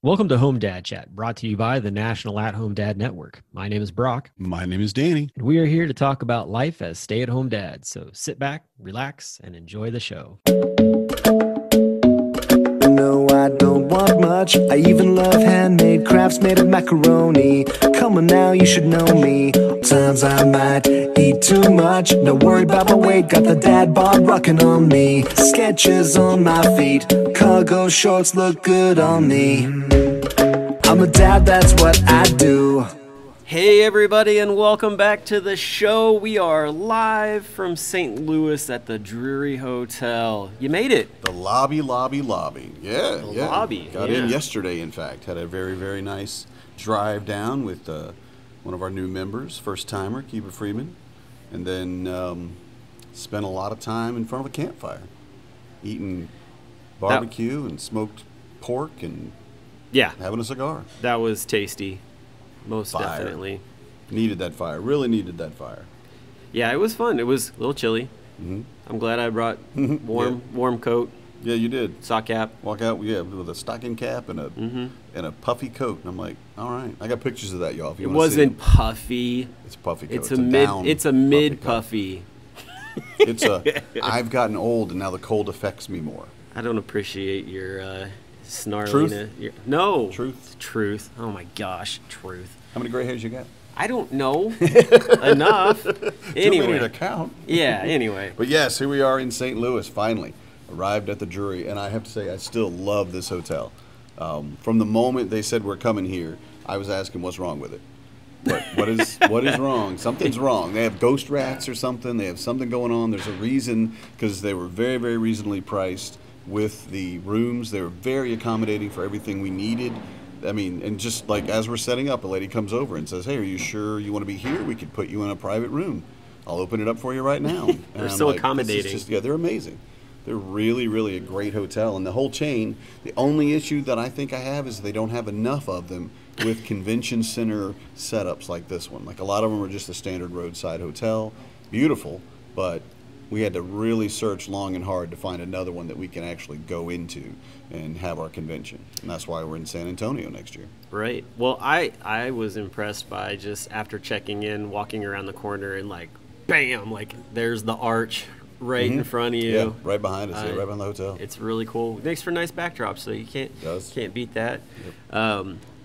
Welcome to Home Dad Chat, brought to you by the National At-Home Dad Network. My name is Brock, My name is Danny. and we are here to talk about life as stay-at-home dads. So sit back, relax, and enjoy the show. No, I don't want much. I even love handmade crafts made of macaroni. Come on now, you should know me. Times I might eat too much. No worry about my weight, got the dad bod rocking on me. Sketches on my feet, cargo shorts look good on me. I'm a dad, that's what I do. Hey everybody, and welcome back to the show. We are live from St. Louis at the Drury Hotel. You made it. The lobby. Yeah, The yeah. lobby, Got yeah. in yesterday, in fact. Had a very, very nice drive down with one of our new members, first-timer, Kiba Freeman. And then spent a lot of time in front of a campfire, eating barbecue and smoked pork and Yeah, having a cigar. that was tasty. Most Fire. definitely. Needed that fire. Really needed that fire. Yeah, it was fun. It was a little chilly. Mhm. I'm glad I brought warm coat, Yeah, you did. sock cap. Walk out, yeah, with a stocking cap and a puffy coat, and I'm like, all right. I got pictures of that, y'all. If you It wanna see wasn't them. puffy. It's a puffy coat. It's a mid. down It's a puffy mid coat. puffy. It's a. I've gotten old, and now the cold affects me more. I don't appreciate your snarling. Truth? No. Truth? Truth. Oh my gosh, truth. How many gray hairs you got? I don't know enough. Too Anyway. many to count. Yeah, anyway. But yes, here we are in St. Louis. Finally, arrived at the Drury, and I have to say, I still love this hotel. From the moment they said we're coming here, I was asking what's wrong with it. What is wrong? Something's wrong. They have ghost rats or something. They have something going on. There's a reason, because they were very, very reasonably priced with the rooms. They were very accommodating for everything we needed. I mean, and just like as we're setting up, a lady comes over and says, "Hey, are you sure you want to be here? We could put you in a private room. I'll open it up for you right now." And They're I'm so like, accommodating. This is just, yeah, they're amazing. They're really, really a great hotel. And the whole chain, the only issue that I think I have is they don't have enough of them with convention center setups like this one. Like a lot of them are just a standard roadside hotel. Beautiful, but we had to really search long and hard to find another one that we can actually go into and have our convention. And that's why we're in San Antonio next year. Right. Well, I was impressed by just after checking in, walking around the corner and like, bam, like there's the arch right in front of you. Yeah, right behind us, yeah, right behind the hotel. It's really cool. It makes for nice backdrops, so you Does. can't beat that.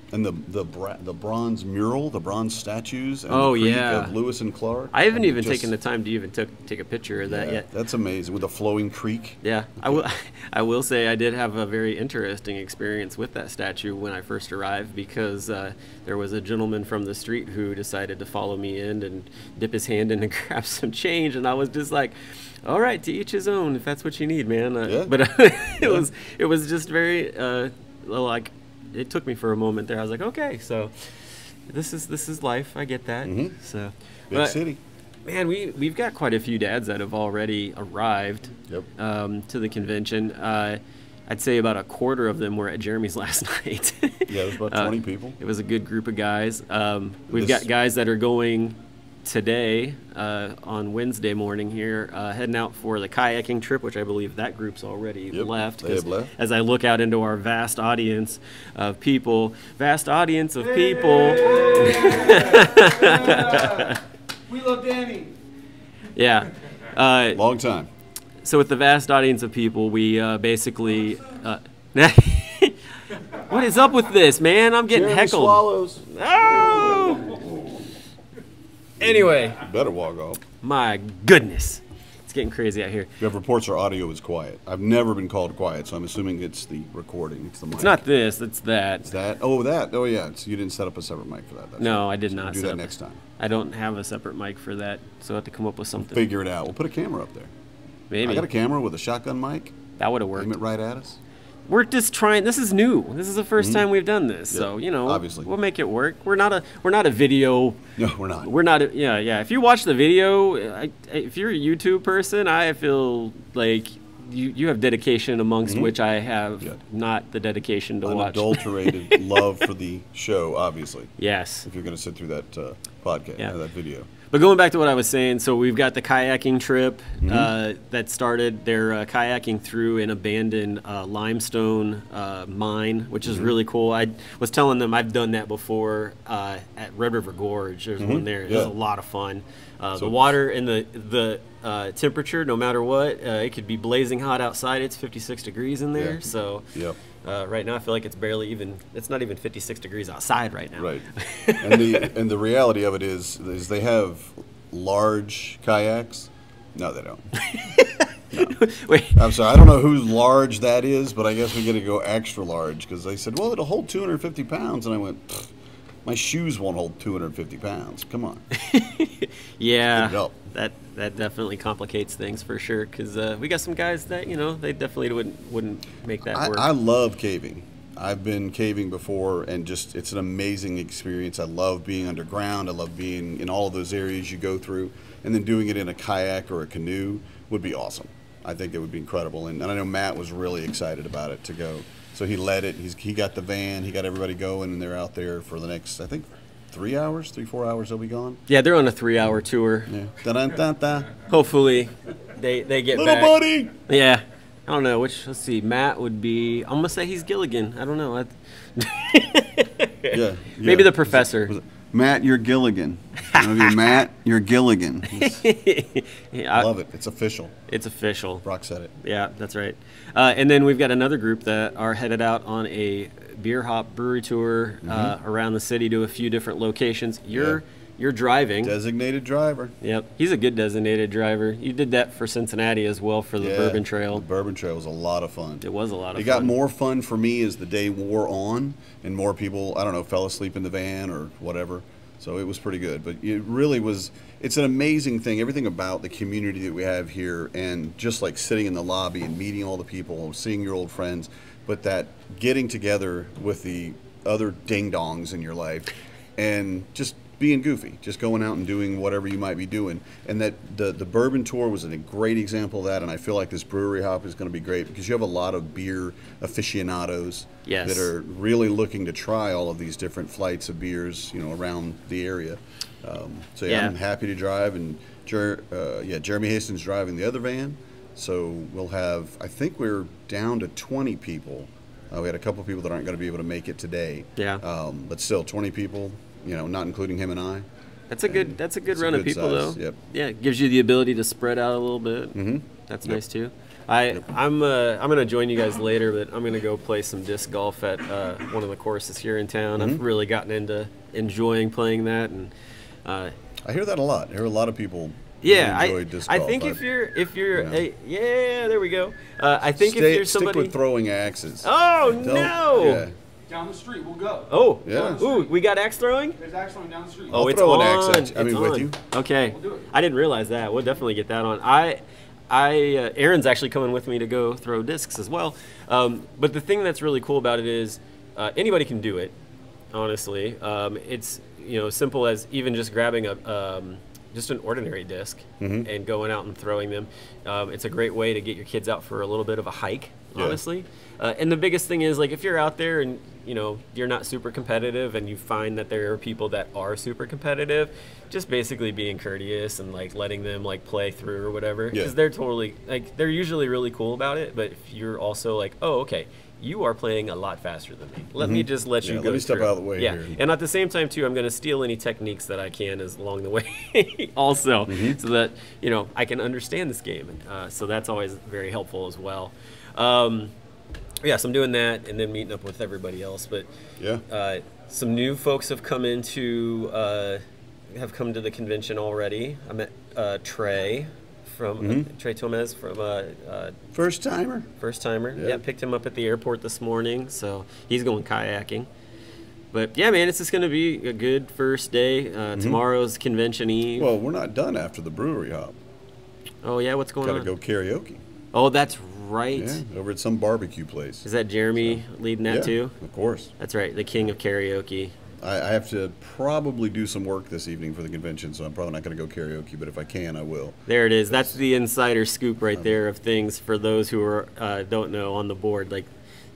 And the bronze mural, the bronze statues, and Oh, the creek yeah. of Lewis and Clark. I haven't even just- taken the time to even take a picture of that yeah, yet. That's amazing with the flowing creek. Yeah, I will say I did have a very interesting experience with that statue when I first arrived because there was a gentleman from the street who decided to follow me in and dip his hand in and grab some change, and I was just like, all right, to each his own if that's what you need, man. Yeah. But it was just very like it took me for a moment there. I was like, okay, so this is life. I get that. So Big but, city. Man, we've got quite a few dads that have already arrived Yep. to the convention. I'd say about a quarter of them were at Jeremy's last night. Yeah, there's about 20 people. It was a good group of guys. We've This- got guys that are going today on Wednesday morning here, heading out for the kayaking trip, which I believe that group's already Yep, left. they have 'Cause left. As I look out into our vast audience of people, We love Danny. yeah. Long time. So with the vast audience of people, we basically. What is up with this, man? I'm getting Jeremy heckled. Swallows. Oh! Anyway, You better walk off. my goodness, it's getting crazy out here. We have reports our audio is quiet. I've never been called quiet, so I'm assuming it's the recording. It's the mic. It's not this, it's that. It's that. Oh, that. Oh, yeah. It's, you didn't set up a separate mic for that. That's No, right. I did So not. Do set that up- next time. I don't have a separate mic for that, so I have to come up with something. Figure it out. We'll put a camera up there. Maybe I got a camera with a shotgun mic. that would have Aim worked. it right at us. We're just trying. This is new. This is the 1st time we've done this, so you know, obviously. we'll make it work. We're not a video. No, we're not. We're not. Yeah. If you watch the video, if you're a YouTube person, I feel like you have dedication amongst which I have Yeah. not the dedication to watch. Unadulterated love for the show, obviously. Yes. If you're going to sit through that podcast, Yeah. that video. But going back to what I was saying, so we've got the kayaking trip that started. They're kayaking through an abandoned limestone mine, which is really cool. I was telling them I've done that before at Red River Gorge. There's one there. It was a lot of fun. The water and the temperature, no matter what, it could be blazing hot outside. It's 56 degrees in there. So right now I feel like it's not even 56 degrees outside right now. Right. And the reality of it is they have large kayaks. No, they don't. No. Wait. I'm sorry. I don't know whose large that is, but I guess we got to go extra large because they said, well, it'll hold 250 pounds. And I went, my shoes won't hold 250 pounds. Come on. Yeah, that definitely complicates things for sure because we got some guys that, they definitely wouldn't make that work. I love caving. I've been caving before, and it's an amazing experience. I love being underground. I love being in all of those areas you go through, and then doing it in a kayak or a canoe would be awesome. I think it would be incredible, and I know Matt was really excited about it to go. So he led it. He got the van. He got everybody going, and they're out there for the next, I think, 4 hours they'll be gone. Yeah, they're on a 3-hour tour. Yeah. Da-da-da-da. Hopefully they get Little back. buddy. Yeah. I don't know let's see. Matt would be. I'm gonna say he's Gilligan. I don't know. Yeah. Maybe the professor. Matt, you're Gilligan. Matt, you're Gilligan. Yeah, Love it. It's official. It's official. Brock said it. Yeah, that's right. And then we've got another group that are headed out on a beer hop brewery tour around the city to a few different locations. You're driving. Designated driver. Yep. He's a good designated driver. You did that for Cincinnati as well for the Bourbon Trail. The Bourbon Trail was a lot of fun. It was a lot of fun. It got more fun for me as the day wore on and more people, I don't know, fell asleep in the van or whatever. So it was pretty good. But it really was, it's an amazing thing. Everything about the community that we have here and just like sitting in the lobby and meeting all the people, seeing your old friends, but that getting together with the other ding-dongs in your life and just being goofy, just going out and doing whatever you might be doing. And that the Bourbon Tour was a great example of that, and I feel like this brewery hop is going to be great because you have a lot of beer aficionados that are really looking to try all of these different flights of beers, around the area. I'm happy to drive, and Jeremy Hastings driving the other van. So we'll have, I think we're down to 20 people. We had a couple of people that aren't going to be able to make it today. Yeah. But still, 20 people. Not including him and I. That's a good run of people, size. though. Yep. Yeah, it gives you the ability to spread out a little bit. Mm-hmm. That's nice too. I'm gonna join you guys later, but I'm gonna go play some disc golf at one of the courses here in town. I've really gotten into enjoying playing that, and I hear that a lot. I hear a lot of people. Yeah, enjoy disc golf. I think if you're there we go. I think if you're somebody stick with throwing axes. Oh no! Yeah. Down the street, we'll go. Oh, yeah. Ooh, we got axe throwing? There's axe throwing down the street. Oh, I'll it's throw on. an axe at you. With you. Okay. We'll do it. I didn't realize that. We'll definitely get that on. Aaron's actually coming with me to go throw discs as well. But the thing that's really cool about it is anybody can do it, honestly. It's simple as even just grabbing just an ordinary disc and going out and throwing them. It's a great way to get your kids out for a little bit of a hike, honestly. And the biggest thing is, like, if you're out there and you're not super competitive and you find that there are people that are super competitive, just basically being courteous and like letting them like play through or whatever, because they're totally they're usually really cool about it. But if you're also like, oh, okay, you are playing a lot faster than me, let me just let you go let me step through. out of the way here. And at the same time too, I'm going to steal any techniques that I can along the way also, so that I can understand this game, and so that's always very helpful as well. So I'm doing that and then meeting up with everybody else. But some new folks have come to the convention already. I met Trey from Trey Tomez from First timer. Yeah, picked him up at the airport this morning, so he's going kayaking. But yeah, man, it's just gonna be a good first day. Tomorrow's convention eve. Well, we're not done after the brewery hop. Oh yeah, what's going on? Gotta go karaoke. Oh, that's right. Yeah, over at some barbecue place. Is that Jeremy leading that too? Of course. That's right, the king of karaoke. I have to probably do some work this evening for the convention, so I'm probably not going to go karaoke, but if I can, I will. There it is. That's the insider scoop right there of things for those who are don't know on the board. Like,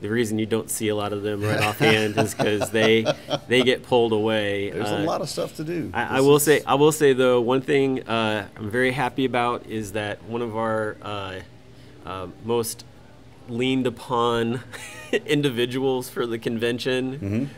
the reason you don't see a lot of them right offhand is because they get pulled away. There's a lot of stuff to do. I will say though, one thing I'm very happy about is that one of our most leaned upon individuals for the convention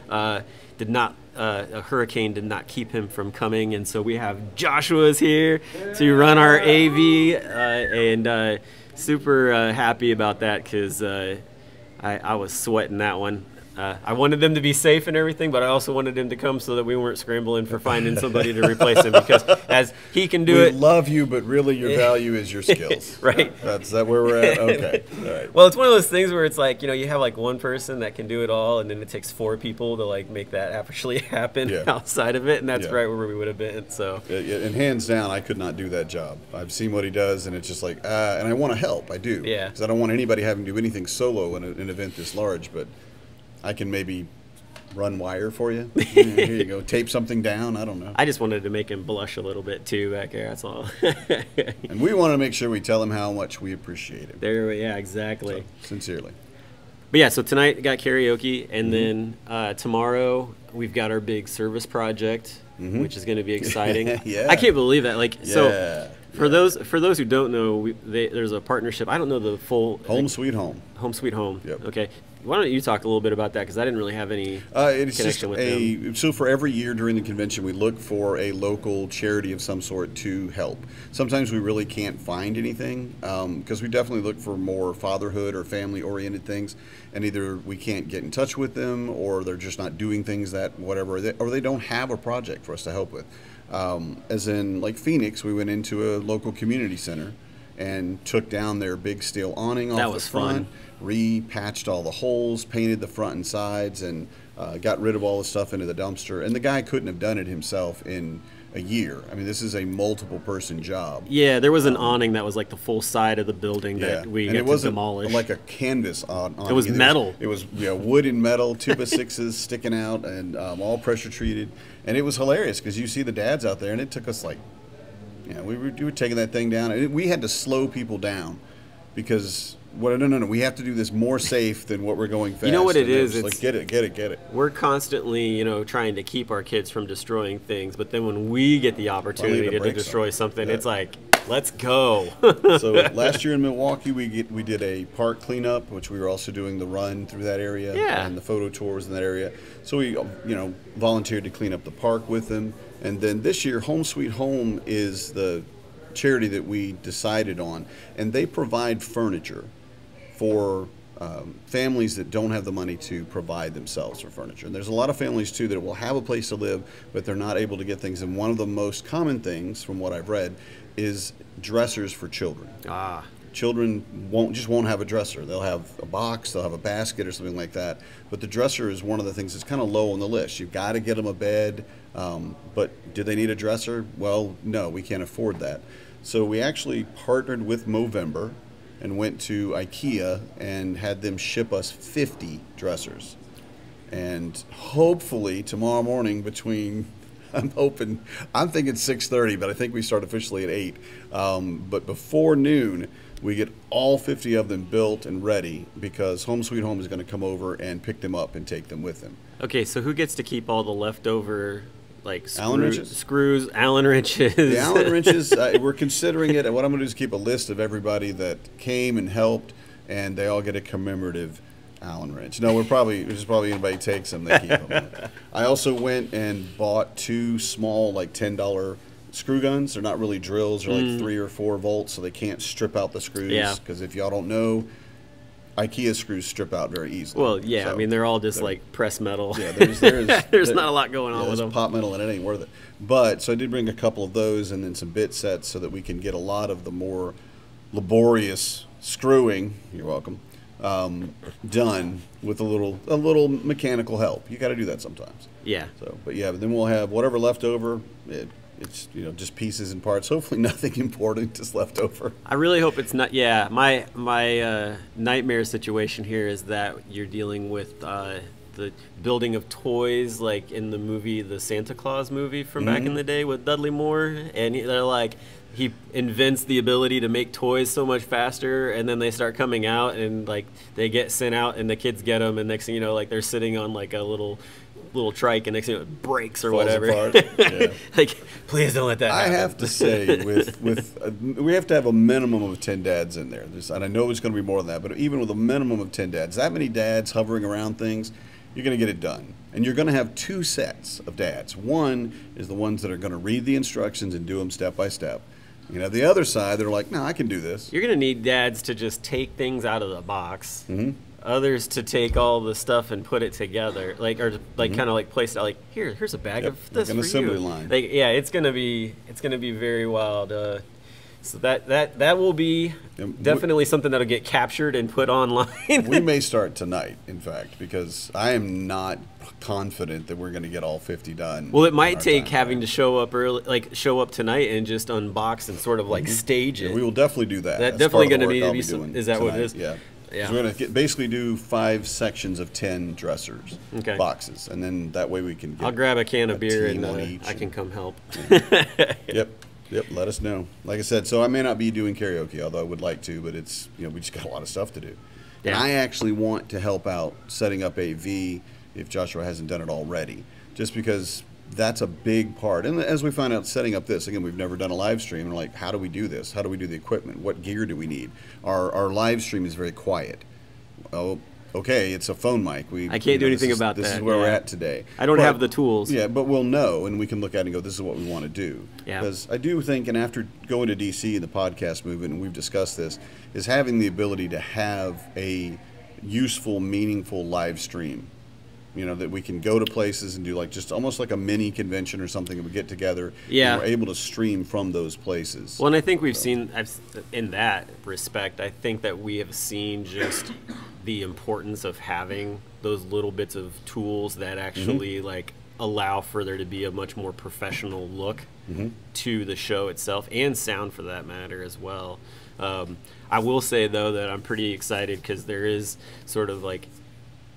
did not. A hurricane did not keep him from coming, and so we have Joshua's here to run our AV, and super happy about that because I was sweating that one. I wanted them to be safe and everything, but I also wanted him to come so that we weren't scrambling for finding somebody to replace him, because as he can do it. We love you, but really your value is your skills. Right. That's that where we're at? Okay. All right. Well, it's one of those things where it's like, you have like one person that can do it all, and then it takes 4 people to like make that actually happen outside of it, and that's right where we would have been. So. And hands down, I could not do that job. I've seen what he does, and it's just like, and I want to help. I do. Yeah. Because I don't want anybody having to do anything solo in an event this large, but I can maybe run wire for you. Here you go. Tape something down. I don't know. I just wanted to make him blush a little bit too back there. That's all. And we want to make sure we tell him how much we appreciate him. Yeah, exactly. So, sincerely. But yeah, so tonight got karaoke, and then tomorrow we've got our big service project, which is going to be exciting. Yeah. I can't believe that. So for those who don't know, there's a partnership. I don't know the full Home Sweet Home. Home Sweet Home. Yep. Okay. Why don't you talk a little bit about that, because I didn't really have any it's connection just with them. So for every year during the convention, we look for a local charity of some sort to help. Sometimes we really can't find anything because we definitely look for more fatherhood or family-oriented things, and either we can't get in touch with them, or they're just not doing things that whatever, or they don't have a project for us to help with. As in, like Phoenix, we went into a local community center and took down their big steel awning off the front, repatched all the holes, painted the front and sides, and got rid of all the stuff into the dumpster. And the guy couldn't have done it himself in a year. I mean, this is a multiple person job. Yeah, there was an awning that was like the full side of the building that we got to demolish. Like a canvas awning. It was metal. It was wood and metal, 2x6s sticking out, and all pressure treated. And it was hilarious because you see the dads out there, and it took us like, we were taking that thing down. And we had to slow people down because no, we have to do this more safe than what we're going fast. You know what it is? It's like, get it. We're constantly, trying to keep our kids from destroying things, but then when we get the opportunity to destroy something, it's like, let's go. So last year in Milwaukee, we did a park cleanup, which we were also doing the run through that area and the photo tours in that area. So we, volunteered to clean up the park with them. And then this year, Home Sweet Home is the charity that we decided on, and they provide furniture for families that don't have the money to provide themselves for furniture. And there's a lot of families too that will have a place to live, but they're not able to get things. And one of the most common things, from what I've read, is dressers for children. Children won't have a dresser. They'll have a box, they'll have a basket or something like that. But the dresser is one of the things that's kind of low on the list. You've got to get them a bed, but do they need a dresser? Well, no, we can't afford that. So we actually partnered with Movember and went to IKEA and had them ship us 50 dressers. And hopefully tomorrow morning I'm thinking 6:30, but I think we start officially at 8. But before noon, we get all 50 of them built and ready, because Home Sweet Home is going to come over and pick them up and take them with them. Okay, so who gets to keep all the leftover, like Allen wrenches? Screws, Allen wrenches? The Allen wrenches, we're considering it. What I'm going to do is keep a list of everybody that came and helped, and they all get a commemorative Allen wrench. No, there's probably anybody takes them, they keep them. I also went and bought 2 small, like $10 screw guns. They're not really drills. They're like 3 or 4 volts, so they can't strip out the screws. Yeah. Because if y'all don't know, IKEA screws strip out very easily. Well, yeah, so, I mean, they're all just like pressed metal. Yeah, there's not a lot going on with them. Pop metal, and it ain't worth it. But, so I did bring a couple of those and then some bit sets so that we can get a lot of the more laborious screwing, you're welcome, done with a little mechanical help. You got to do that sometimes. Yeah. So, but yeah, then we'll have whatever left over. It's just pieces and parts. Hopefully nothing important is left over. I really hope it's not. Yeah, my nightmare situation here is that you're dealing with the building of toys, like in the movie, the Santa Claus movie from back in the day with Dudley Moore, and they're like, he invents the ability to make toys so much faster, and then they start coming out, and like they get sent out, and the kids get them, and next thing you know, like they're sitting on like a little trike, and next thing you know, it breaks or Falls whatever. apart. Yeah. Like, please don't let that happen. I have to say, we have to have a minimum of 10 dads in there. And I know it's going to be more than that, but even with a minimum of 10 dads, that many dads hovering around things, you're going to get it done. And you're going to have two sets of dads. One is the ones that are going to read the instructions and do them step by step. You know, the other side, they're like, no, I can do this. You're going to need dads to just take things out of the box. Mm-hmm. Others to take all the stuff and put it together, like, or like kind of like place it out, like here's a bag of this like an for assembly you. line. Like, yeah, it's gonna be very wild. So that will be definitely something that'll get captured and put online. We may start tonight, in fact, because I am not confident that we're going to get all 50 done. Well, it might take having to show up early, like show up tonight and just unbox and sort of like stage it. Yeah, we will definitely do that. That's That's definitely part of going the to work need I'll to be. be doing Is that what it tonight. is? Yeah. Yeah. So we're going to basically do 5 sections of 10 dressers, boxes, and then that way we can get I'll grab a can of beer and I can come help. Yep, let us know. Like I said, so I may not be doing karaoke, although I would like to, but it's, you know, we just got a lot of stuff to do. Yeah. And I actually want to help out setting up AV if Joshua hasn't done it already, just because that's a big part. And as we find out setting up this, again, we've never done a live stream, and we're like, how do we do this? How do we do the equipment? What gear do we need? Our live stream is very quiet. Oh, okay, it's a phone mic. I can't do anything about this that. This is where we're at today. I don't have the tools. Yeah, but we'll know, and we can look at it and go, this is what we want to do. Yeah. Because I do think, and after going to DC and the podcast movement, and we've discussed this, is having the ability to have a useful, meaningful live stream. You know, that we can go to places and do like just almost like a mini convention or something, and we get together. Yeah. And we're able to stream from those places. Well, and I think we've seen, in that respect, I think that we have seen just the importance of having those little bits of tools that actually like allow for there to be a much more professional look to the show itself, and sound for that matter as well. I will say though that I'm pretty excited because there is sort of like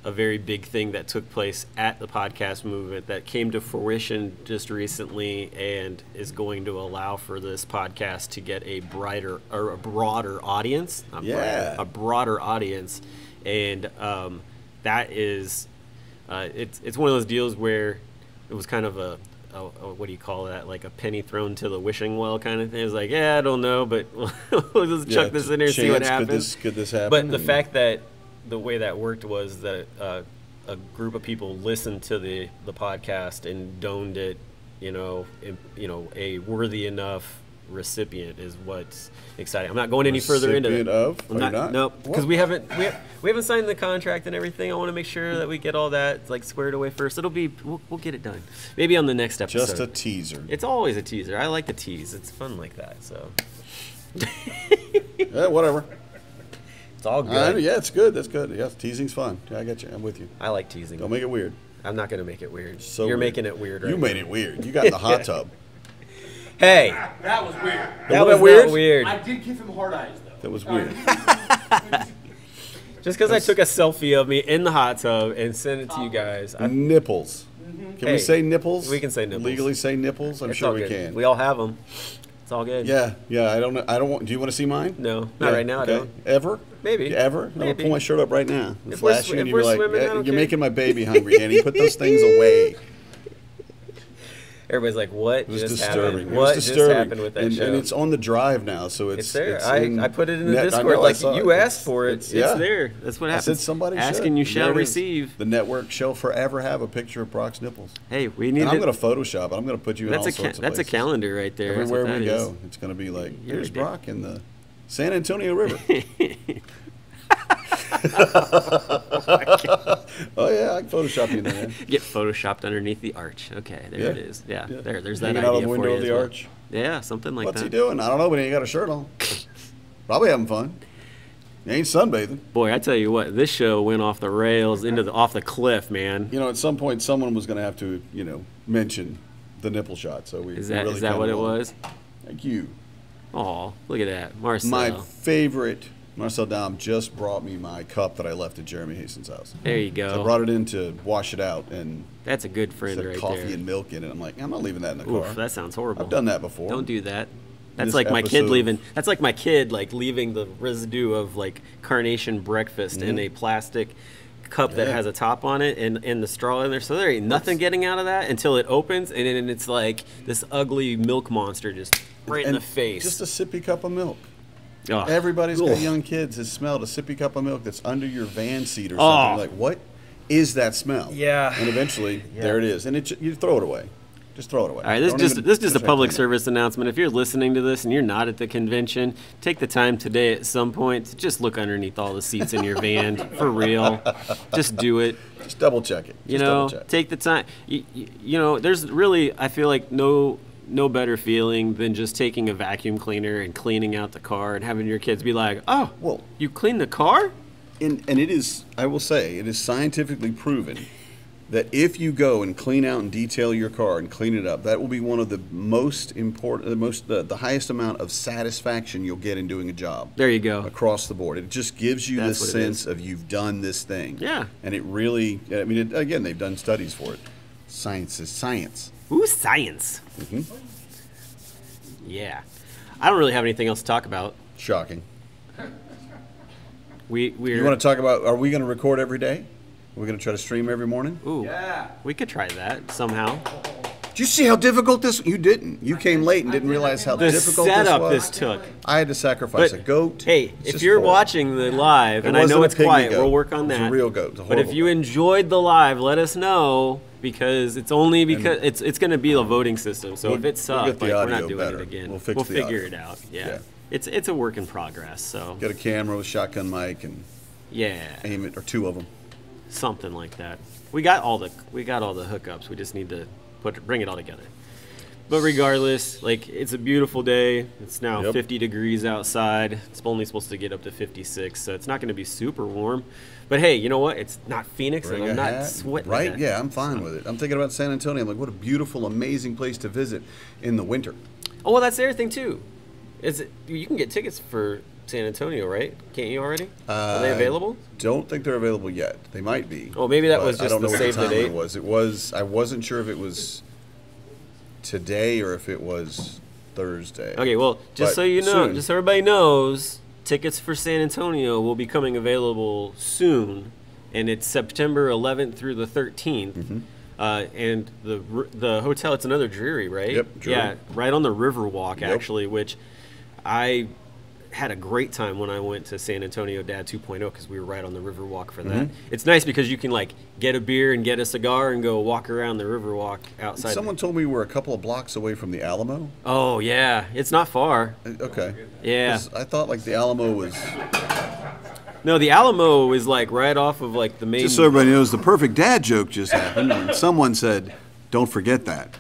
a very big thing that took place at the podcast movement that came to fruition just recently and is going to allow for this podcast to get a brighter or a broader audience. A broader audience. And that is, it's one of those deals where it was kind of a what do you call that? Like a penny thrown to the wishing well kind of thing. It was like, yeah, I don't know, but we'll just chuck this in there and see what happens. Could this happen? But the fact that the way that worked was that a group of people listened to the podcast and doned it, a worthy enough recipient is what's exciting. I'm not going any further into it. No, because we haven't signed the contract and everything. I want to make sure that we get all that like squared away first. We'll get it done. Maybe on the next episode. Just a teaser. It's always a teaser. I like the tease. It's fun like that. So. Yeah, whatever. It's all good. Yeah, it's good. That's good. Yeah, teasing's fun. Yeah, I get you. I'm with you. I like teasing. Don't make it weird. I'm not going to make it weird. So You're weird. making it weird right You now. made it weird. You got in the hot tub. Hey. That was weird. That was weird? not weird. I did give him hard eyes, though. That was weird. Just because I took a selfie of me in the hot tub and sent it to you guys. Nipples. Can we say nipples? We can say nipples. Legally say nipples? I'm sure we can. We all have them. It's all good. Yeah. I don't know. Do you want to see mine? No, not right now. Okay. I don't. Ever? Maybe. Ever? I'm gonna pull my shirt up right now. If we're Flash you and if you're we're like, swimming, I don't you're care. making my baby hungry, Danny. Put those things away. Everybody's like, what It was just disturbing. happened? It was What disturbing. just happened with that and, show? And it's on the drive now, so It's there. I put it in the net- I Discord. know, I Like saw you it. asked for it. It's there. That's what I happens. said somebody Ask should. and you There shall it is. receive. The network shall forever have a picture of Brock's nipples. Hey, we need. And I'm going to Photoshop it. I'm going to put you in all sorts of That's a places. calendar right there. Everywhere That's what we that go, is. it's going to be like, You're here's ridiculous. Brock in the San Antonio River. Oh yeah, I can Photoshop you in there. Get photoshopped underneath the arch. Okay, there Yeah. it is. Yeah, Yeah. there's that Hanging idea out of the for window you of as the well. arch. Yeah, something like What's that. he doing? I don't know, but he ain't got a shirt on. Probably having fun. He ain't sunbathing. Boy, I tell you what, this show went off the rails off the cliff, man. You know, at some point, someone was going to have to, mention the nipple shot. So we Is we that really is that what kinda it wanted- was? Thank you. Oh, look at that, Marcel. My favorite Marcel Dom just brought me my cup that I left at Jeremy Hastings' house. There you go. So I brought it in to wash it out, and That's a good friend said right coffee there. and milk in it. I'm like, I'm not leaving that in the Oof, car. that sounds horrible. I've done that before. Don't do that. That's This like my kid episode- leaving. That's like my kid like leaving the residue of like carnation breakfast in a plastic cup that Yeah. has a top on it and the straw in there. So there ain't nothing getting out of that until it opens, and then it's like this ugly milk monster just right in And the face. Just a sippy cup of milk. Ugh. Everybody's got Ugh. young kids has smelled a sippy cup of milk that's under your van seat or something. Oh. Like, what is that smell? Yeah. And eventually, there it is. And you throw it away. Just throw it away. All right, this Don't is even just a try to public clean it. service announcement. If you're listening to this and you're not at the convention, take the time today at some point to just look underneath all the seats in your van for real. Just do it. Just double check it. You Just know, double check. take the time. You know, there's really, I feel like no better feeling than just taking a vacuum cleaner and cleaning out the car and having your kids be like, "Oh, Well- you cleaned the car?" And it is, I will say, it is scientifically proven that if you go and clean out and detail your car and clean it up, that will be one of the most important, the highest amount of satisfaction you'll get in doing a job. There you go. Across the board. It just gives you That's this what it sense is. of you've done this thing. Yeah. And it really, I mean, again, they've done studies for it. Science is science. Ooh, science. Mm-hmm. Yeah. I don't really have anything else to talk about. Shocking. We're You want to talk about, are we going to record every day? Are we going to try to stream every morning? Ooh, we could try that somehow. Did you see how difficult this? You didn't. You came late and didn't realize how The difficult setup this was. this took. I had to sacrifice But a goat. hey, It's if just you're horrible. watching the live, It and I know wasn't a it's pygmy quiet, goat. we'll work on It was that. a real goat. It was a But if horrible you goat. enjoyed the live, let us know because it's only because it's going to be a voting system. So We'll- if it we'll sucks, get the like, we're not audio doing better. it again. We'll fix the figure audio. it out. Yeah. Yeah. It's a work in progress. So Get a camera with shotgun mic and yeah, aim it, or two of them. something like that. We got all the hookups. We just need to bring it all together. But regardless, like it's a beautiful day. It's now Yep. 50 degrees outside. It's only supposed to get up to 56, so it's not going to be super warm. But hey, you know what? It's not Phoenix, Bring and a I'm not hat. sweating. Right? that. Yeah, I'm fine with it. I'm thinking about San Antonio. I'm like, what a beautiful, amazing place to visit in the winter. Oh, well, that's the other thing too. You can get tickets for San Antonio, right? Can't you already? Are they available? Don't think they're available yet. They might be. Oh, maybe that but was I just don't know the what save the time date. it was. It was. I wasn't sure if it was today or if it was Thursday. Okay, well, just But so you know, soon. just so everybody knows, tickets for San Antonio will be coming available soon, and it's September 11th through the 13th. Mm-hmm. And the hotel, it's another Drury, right? Yep, Drury. Yeah, right on the Riverwalk, Yep. actually, which I had a great time when I went to San Antonio Dad 2.0 because we were right on the Riverwalk for that. Mm-hmm. It's nice because you can like get a beer and get a cigar and go walk around the Riverwalk outside. Someone told me we're a couple of blocks away from the Alamo. Oh yeah, it's not far. Okay. Yeah. 'Cause I thought like the Alamo was. No, the Alamo is like right off of like the main. Just so everybody knows, the perfect dad joke just happened when someone said, "Don't forget that."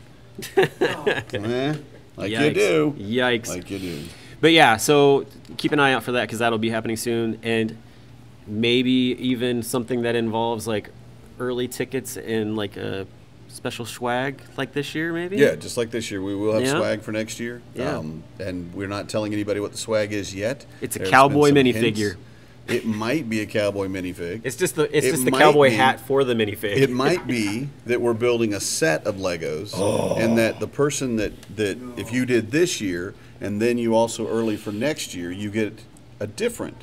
Like you Yikes. do. Yikes. Like you do. But yeah, so keep an eye out for that because that'll be happening soon, and maybe even something that involves like early tickets and like a special swag like this year, maybe. Yeah, just like this year, we will have Yeah. swag for next year. Yeah. And we're not telling anybody what the swag is yet. It's a There's cowboy been some minifigure. hints. It might be a cowboy minifig. It's just the It might cowboy be- hat for the minifig. It might be that we're building a set of Legos, and that the person that if you did this year, and then you also early for next year, you get a different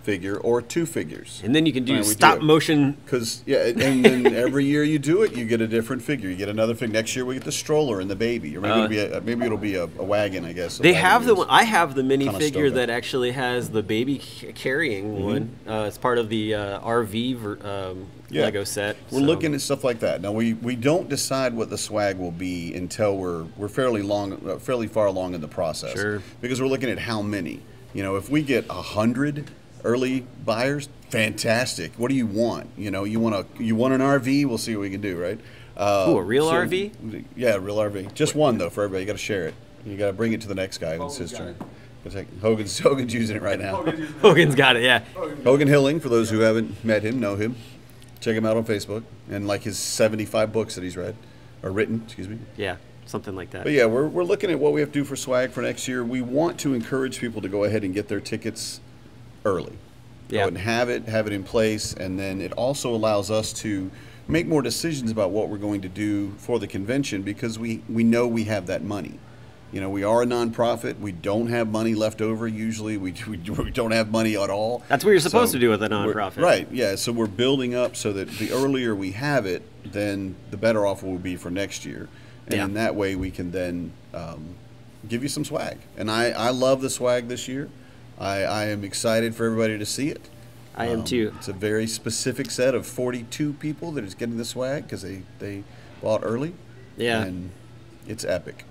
figure or two figures. and then you can do Fine, we do stop it. motion. Because and then every year you do it, you get a different figure. You get another figure. Next year we get the stroller and the baby, or maybe it'll be a wagon, I guess. They have the one. I have the Kinda minifigure stoked. that actually has the baby carrying one. It's part of the RV Yeah. Lego set. We're so- looking at stuff like that. Now we don't decide what the swag will be until we're fairly far along in the process. Sure. Because we're looking at how many. You know, if we get 100 early buyers, fantastic. What do you want? You know, you want an RV? We'll see what we can do, right? Ooh, a real RV? Yeah, a real RV. Just one though for everybody. You got to share it. You got to bring it to the next guy. It's his turn. It's like Hogan's using it right now. Hogan's got it. Yeah. Hogan Hilling, for those who haven't met him, know him. Check him out on Facebook and like his 75 books that he's read or written, excuse me. Yeah. Something like that. But yeah, we're looking at what we have to do for swag for next year. We want to encourage people to go ahead and get their tickets early. Yeah. Go and have it in place, and then it also allows us to make more decisions about what we're going to do for the convention because we know we have that money. You know, we are a nonprofit. We don't have money left over usually. We don't have money at all. That's what you're supposed to do with a nonprofit. Right, yeah. So we're building up so that the earlier we have it, then the better off we'll be for next year. And in that way, we can then give you some swag. And I love the swag this year. I am excited for everybody to see it. I am too. It's a very specific set of 42 people that is getting the swag because they bought early. Yeah. And it's epic.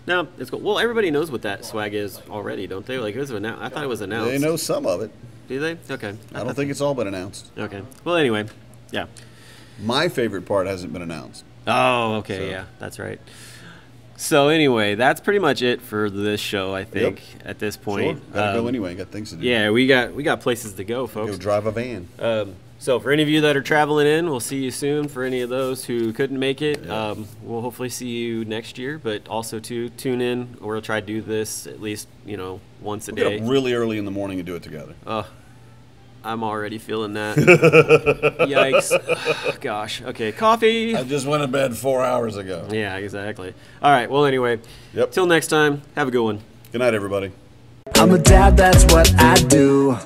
No, it's cool. Well, everybody knows what that swag is already, don't they? Like, it was announced. I thought it was announced. They know some of it. Do they? Okay. I don't think it's all been announced. Okay. Well, anyway, yeah. My favorite part hasn't been announced. Oh, okay. So. Yeah, that's right. So anyway, that's pretty much it for this show, I think, at this point. Sure. Gotta go anyway. Got things to do. Yeah, we got places to go, folks. Go drive a van. So for any of you that are traveling in, we'll see you soon. For any of those who couldn't make it, we'll hopefully see you next year. But also to tune in. We'll try to do this at least, once a day. Get up really early in the morning and do it together. I'm already feeling that. Yikes. Gosh. Okay, coffee. I just went to bed 4 hours ago. Yeah, exactly. All right, well, anyway. Yep. Till next time, have a good one. Good night, everybody. I'm a dad, that's what I do.